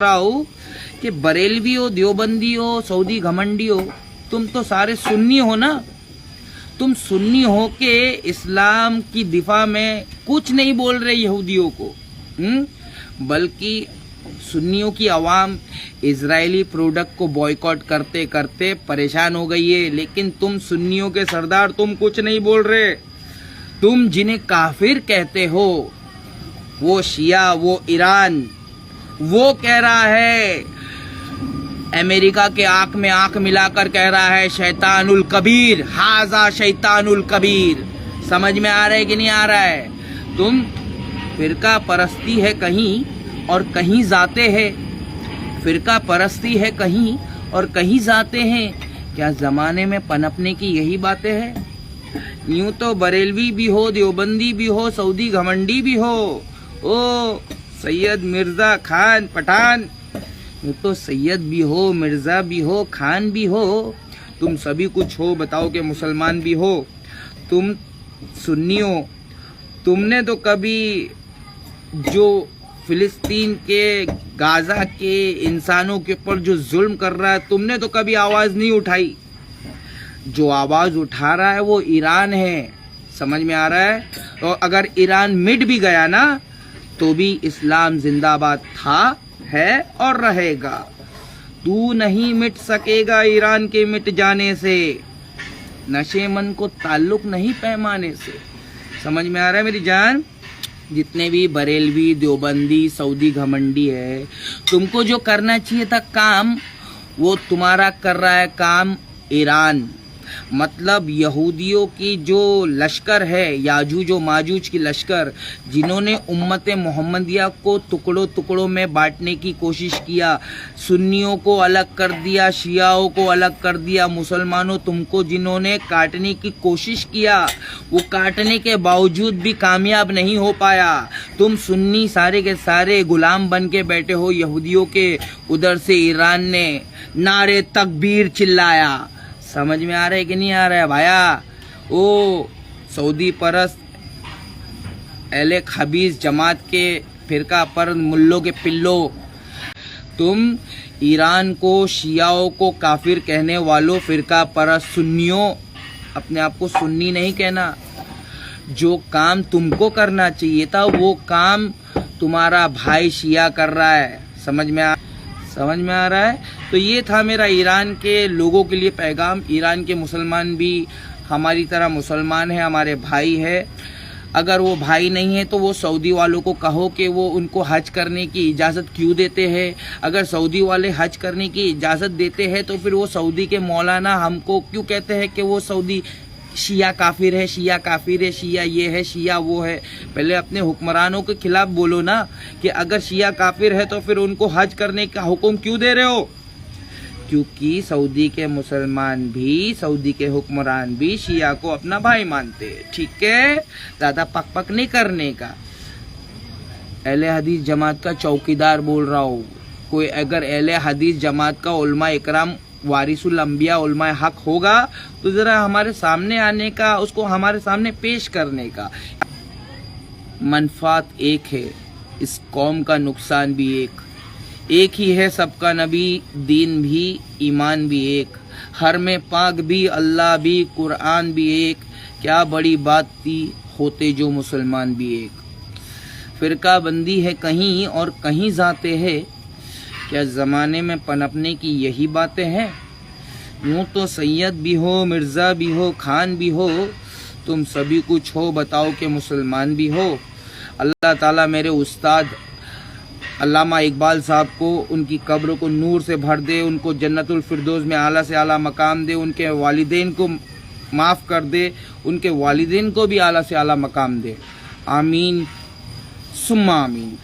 रहा हूँ कि बरेलवी हो, देवबंदी हो, सऊदी घमंडी हो, तुम तो सारे सुन्नी हो ना। तुम सुन्नी हो के इस्लाम की दिफा में कुछ नहीं बोल रहे यहूदियों को, बल्कि सुन्नियों की आवाम इजरायली प्रोडक्ट को बॉयकॉट करते करते परेशान हो गई है। लेकिन तुम सुन्नियों के सरदार तुम कुछ नहीं बोल रहे। तुम जिन्हें काफिर कहते हो, वो शिया, वो ईरान, वो कह रहा है, अमेरिका के आंख में आंख मिलाकर कह रहा है शैतानुल कबीर, हाजा शैतानुल कबीर। समझ में आ रहा है कि नहीं आ रहा है? तुम फिरका परस्ती है कहीं और कहीं जाते हैं। फिरका परस्ती है कहीं और कहीं जाते हैं। क्या जमाने में पनपने की यही बातें हैं? यूं तो बरेलवी भी हो, देवबंदी भी हो, सऊदी घमंडी भी हो, ओ सैयद मिर्जा खान पठान, यूं तो सैयद भी हो, मिर्जा भी हो, खान भी हो, तुम सभी कुछ हो, बताओ कि मुसलमान भी हो। तुम सुन्नी हो। तुमने तो कभी जो फिलिस्तीन के, गाजा के इंसानों के ऊपर जो जुल्म कर रहा है, तुमने तो कभी आवाज नहीं उठाई। जो आवाज उठा रहा है वो ईरान है। समझ में आ रहा है? और अगर ईरान मिट भी गया ना, तो भी इस्लाम जिंदाबाद था, है और रहेगा। तू नहीं मिट सकेगा ईरान के मिट जाने से। नशे मन को ताल्लुक नहीं पैमाने से। समझ में आ रहा है मेरी जान? जितने भी बरेलवी, देवबंदी, सऊदी घमंडी है, तुमको जो करना चाहिए था काम, वो तुम्हारा कर रहा है काम ईरान। मतलब यहूदियों की जो लश्कर है, याजूज और माजूज की लश्कर, जिन्होंने उम्मत मोहम्मदिया को टुकड़ों टुकड़ों में बांटने की कोशिश किया, सुन्नियों को अलग कर दिया, शियाओं को अलग कर दिया, मुसलमानों तुमको जिन्होंने काटने की कोशिश किया, वो काटने के बावजूद भी कामयाब नहीं हो पाया। तुम सुन्नी सारे के सारे गुलाम बन के बैठे हो यहूदियों के। उधर से ईरान ने नारे तकबीर चिल्लाया। समझ में आ रहा है कि नहीं आ रहा है भाया? ओ सऊदी परस्त, एले खबीस जमात के फिरका पर मुल्लों के पिल्लो, तुम ईरान को, शियाओं को काफिर कहने वालों, फिरका परस्त सुन्नियों, अपने आप को सुन्नी नहीं कहना। जो काम तुमको करना चाहिए था, वो काम तुम्हारा भाई शिया कर रहा है। समझ में आ रहा है? तो ये था मेरा ईरान के लोगों के लिए पैगाम। ईरान के मुसलमान भी हमारी तरह मुसलमान है, हमारे भाई है। अगर वो भाई नहीं है तो वो सऊदी वालों को कहो कि वो उनको हज करने की इजाज़त क्यों देते हैं। अगर सऊदी वाले हज करने की इजाज़त देते हैं तो फिर वो सऊदी के मौलाना हमको क्यों कहते हैं कि वो सऊदी शिया काफिर है, शिया काफिर है, शिया ये है, शिया वो है। पहले अपने हुक्मरानों के खिलाफ बोलो ना कि अगर शिया काफिर है तो फिर उनको हज करने का हुक्म क्यों दे रहे हो? क्योंकि सऊदी के मुसलमान भी, सऊदी के हुक्मरान भी शिया को अपना भाई मानते हैं। ठीक है? ज्यादा पक नहीं करने का। अहले हदीस जमात का चौकीदार बोल रहा हूँ। कोई अगर अहले हदीस जमात का उलमा इकराम, वारिसुल अंबिया, उलमा हक होगा तो जरा हमारे सामने आने का, उसको हमारे सामने पेश करने का। मनफात एक है, इस कौम का नुकसान भी एक ही है सबका नबी, दीन भी, ईमान भी एक, हर में पाक भी, अल्लाह भी, कुरान भी एक। क्या बड़ी बात थी होते जो मुसलमान भी एक। फिरका बंदी है कहीं और कहीं जाते हैं। क्या ज़माने में पनपने की यही बातें हैं? यूं तो सैयद भी हो, मिर्ज़ा भी हो, खान भी हो, तुम सभी कुछ हो, बताओ कि मुसलमान भी हो। अल्लाह ताला मेरे उस्ताद अल्लामा इकबाल साहब को, उनकी कब्र को नूर से भर दे, उनको जन्नतुल फिरदौस में आला से आला मकाम दे, उनके वालिदैन को माफ़ कर दे, उनके वालिदैन को भी आला से आला मकाम दे। आमीन सुम्मा आमीन।